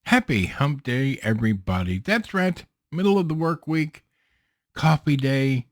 Happy hump day, everybody. That's right. Middle of the work week, coffee day.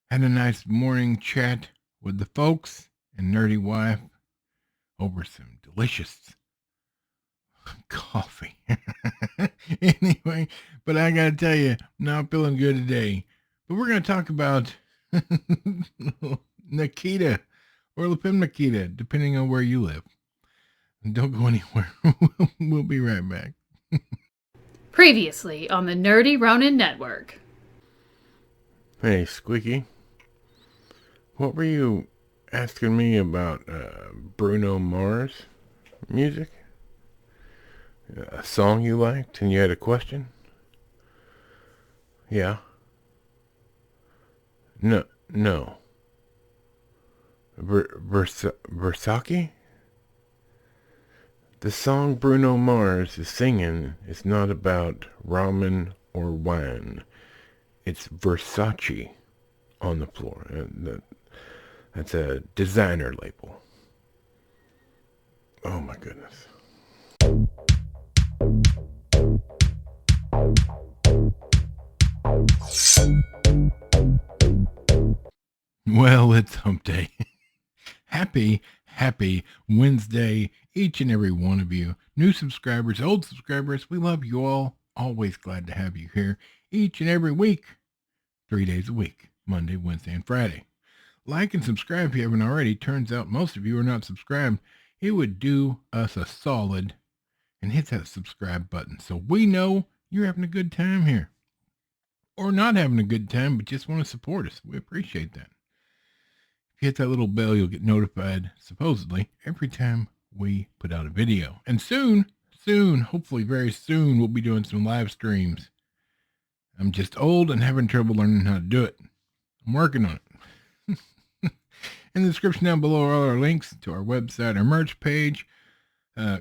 Had a nice morning chat with the folks and nerdy wife over some delicious coffee. Anyway, but I got to tell you, not feeling good today. But we're going to talk about Nikita or Femme Nikita, depending on where you live. Don't go anywhere. We'll be right back. Previously on the Nerdy Ronin Network. Hey, Squeaky. What were you asking me about Bruno Mars music? A song you liked and you had a question? Yeah. No. Versace? The song Bruno Mars is singing is not about ramen or wine. It's Versace on the floor. That's a designer label. Oh my goodness. Well, it's hump day. Happy Wednesday, each and every one of you. New subscribers, old subscribers, we love you all. Always glad to have you here each and every week. 3 days a week, Monday, Wednesday, and Friday. Like and subscribe if you haven't already. Turns out most of you are not subscribed. It would do us a solid and hit that subscribe button so we know you're having a good time here. Or not having a good time, but just want to support us. We appreciate that. If you hit that little bell, you'll get notified, supposedly, every time we put out a video. And soon, hopefully very soon, we'll be doing some live streams. I'm just old and having trouble learning how to do it. I'm working on it. In the description down below are all our links to our website, our merch page,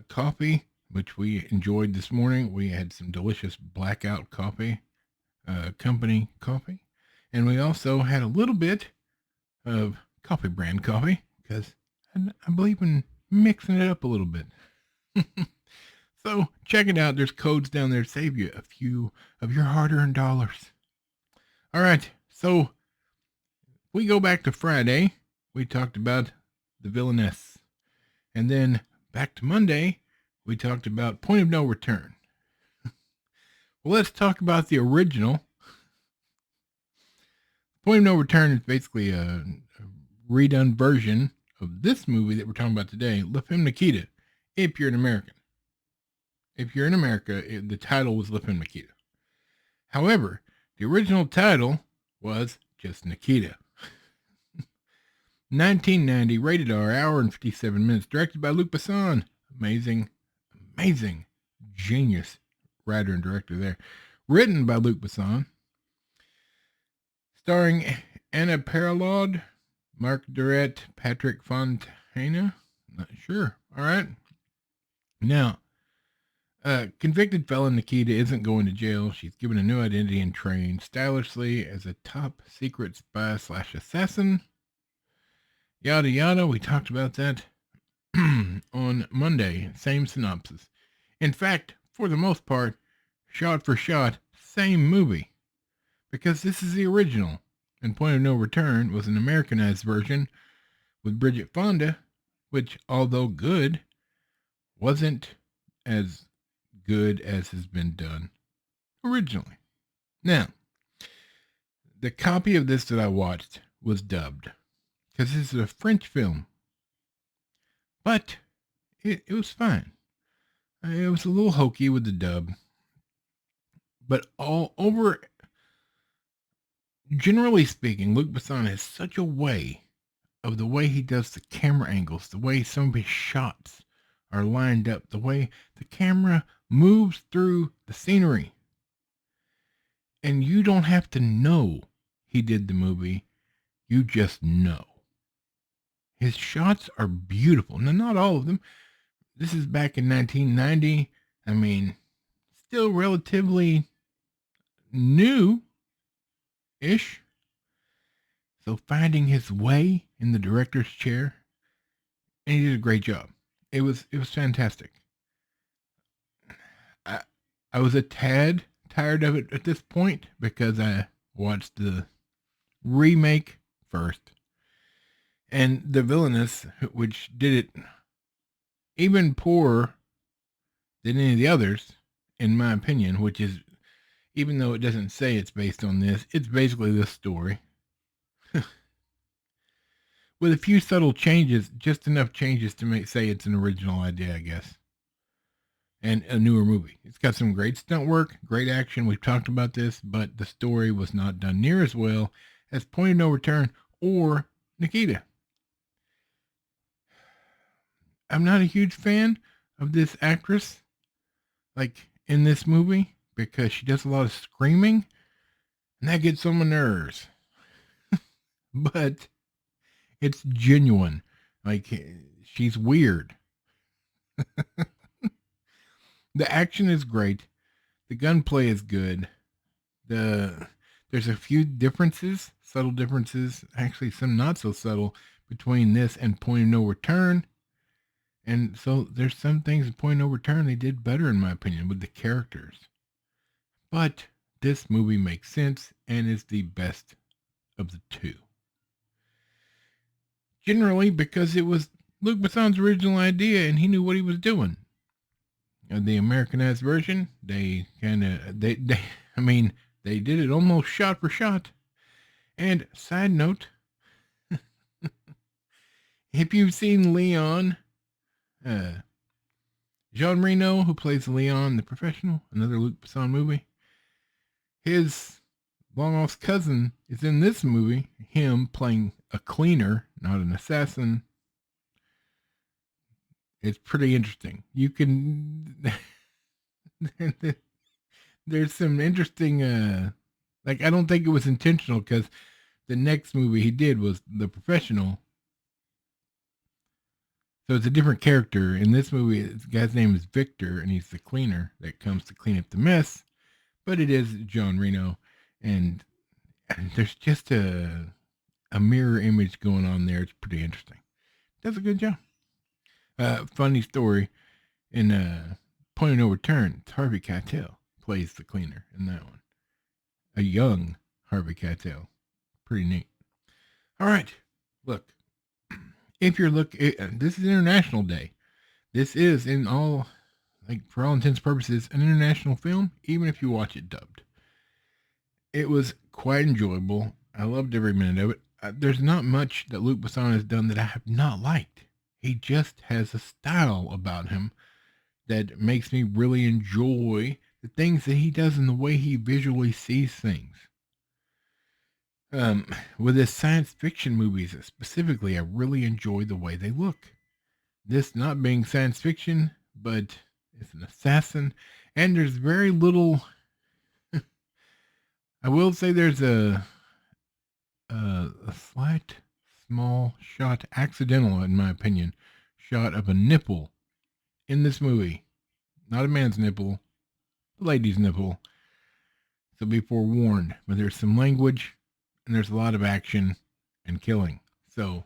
coffee, which we enjoyed this morning. We had some delicious Blackout coffee, company coffee. And we also had a little bit of coffee brand coffee because I believe in mixing it up a little bit. So check it out. There's codes down there to save you a few of your hard-earned dollars. All right. So we go back to Friday. We talked about the villainess. And then back to Monday, we talked about Point of No Return. Well, let's talk about the original. Point of No Return is basically a redone version of this movie that we're talking about today, La Femme Nikita, if you're an American. If you're in America, the title was La Femme Nikita. However, the original title was just Nikita. 1990, rated R, hour and 57 minutes, directed by Luc Besson. Amazing, genius writer and director there. Written by Luc Besson. Starring Anna Parillaud, Marc Duret, Patrick Fontana. Not sure. All right. Now, convicted felon Nikita isn't going to jail. She's given a new identity and trained stylishly as a top secret spy / assassin. Yada yada. We talked about that on Monday. Same synopsis. In fact, for the most part, shot for shot, same movie. Because this is the original. And Point of No Return was an Americanized version with Bridget Fonda, which, although good, wasn't as good as has been done originally. Now, the copy of this that I watched was dubbed because this is a French film, but it was fine. It was a little hokey with the dub, but all over, generally speaking, Luc Besson has such a way of the way he does the camera angles, the way some of his shots are lined up, the way the camera moves through the scenery. And you don't have to know he did the movie. You just know. His shots are beautiful. Now, not all of them. This is back in 1990. I mean, still relatively new-ish. So finding his way in the director's chair, and he did a great job. It was fantastic. I, I was a tad tired of it at this point because I watched the remake first. And the villainess, which did it even poorer than any of the others, in my opinion, which is, even though it doesn't say it's based on this, it's basically this story. With a few subtle changes, just enough changes to say it's an original idea, I guess. And a newer movie. It's got some great stunt work, great action. We've talked about this, but the story was not done near as well as Point of No Return or Nikita. I'm not a huge fan of this actress, like in this movie, because she does a lot of screaming, and that gets on my nerves. But it's genuine. Like, she's weird. The action is great. The gunplay is good. There's a few differences, subtle differences, actually some not so subtle, between this and Point of No Return. And so there's some things in Point of No Return they did better, in my opinion, with the characters. But this movie makes sense and is the best of the two. Generally because it was Luc Besson's original idea and he knew what he was doing. The Americanized version, they kind of, they did it almost shot for shot. And side note, if you've seen Leon, Jean Reno, who plays Leon the Professional, another Luc Besson movie, his long lost cousin is in this movie, him playing a cleaner, not an assassin. It's pretty interesting. You can there's some interesting like, I don't think it was intentional because the next movie he did was The Professional. So it's a different character. In this movie, the guy's name is Victor, and he's the cleaner that comes to clean up the mess. But it is John Reno, and there's just a mirror image going on there. It's pretty interesting. Does a good job. Funny story, in Point of No Return, Harvey Keitel plays the cleaner in that one. A young Harvey Keitel. Pretty neat. All right, look. If you're looking, this is International Day. This is, in all, like, for all intents and purposes, an international film, even if you watch it dubbed. It was quite enjoyable. I loved every minute of it. There's not much that Luc Besson has done that I have not liked. He just has a style about him that makes me really enjoy the things that he does and the way he visually sees things. With his science fiction movies specifically, I really enjoy the way they look. This not being science fiction, but it's an assassin, and there's very little. I will say there's a slight, small shot, accidental in my opinion, shot of a nipple in this movie. Not a man's nipple, a lady's nipple. So be forewarned. But there's some language, and there's a lot of action and killing. So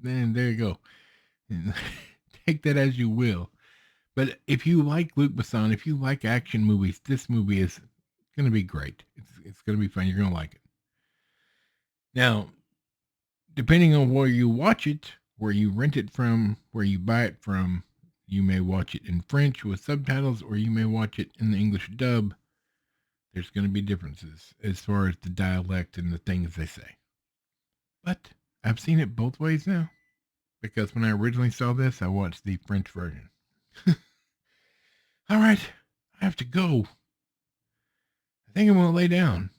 then there you go. Take that as you will. But if you like Luc Besson, if you like action movies, this movie is going to be great. It's going to be fun. You're going to like it. Now, depending on where you watch it, where you rent it from, where you buy it from, you may watch it in French with subtitles, or you may watch it in the English dub. There's going to be differences as far as the dialect and the things they say. But I've seen it both ways now, because when I originally saw this, I watched the French version. All right, I have to go. I think I'm going to lay down.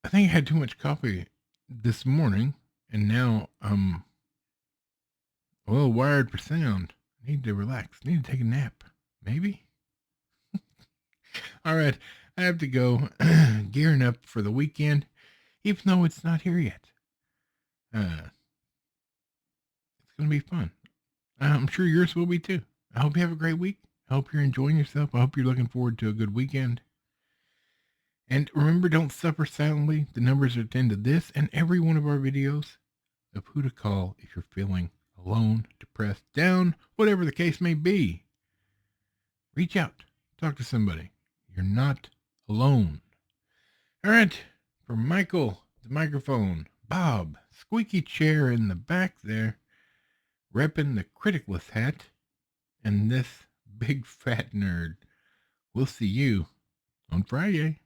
I think I had too much coffee this morning, and now I'm a little wired for sound. I need to relax. I need to take a nap. Maybe? All right, I have to go. Gearing up for the weekend, even though it's not here yet. It's going to be fun. I'm sure yours will be too. I hope you have a great week. I hope you're enjoying yourself. I hope you're looking forward to a good weekend. And remember, don't suffer silently. The numbers are at the end of this and every one of our videos of who to call if you're feeling alone, depressed, down, whatever the case may be. Reach out. Talk to somebody. You're not alone. All right, for Michael, the microphone, Bob, squeaky chair in the back there, repping the criticless hat, and this big fat nerd. We'll see you on Friday.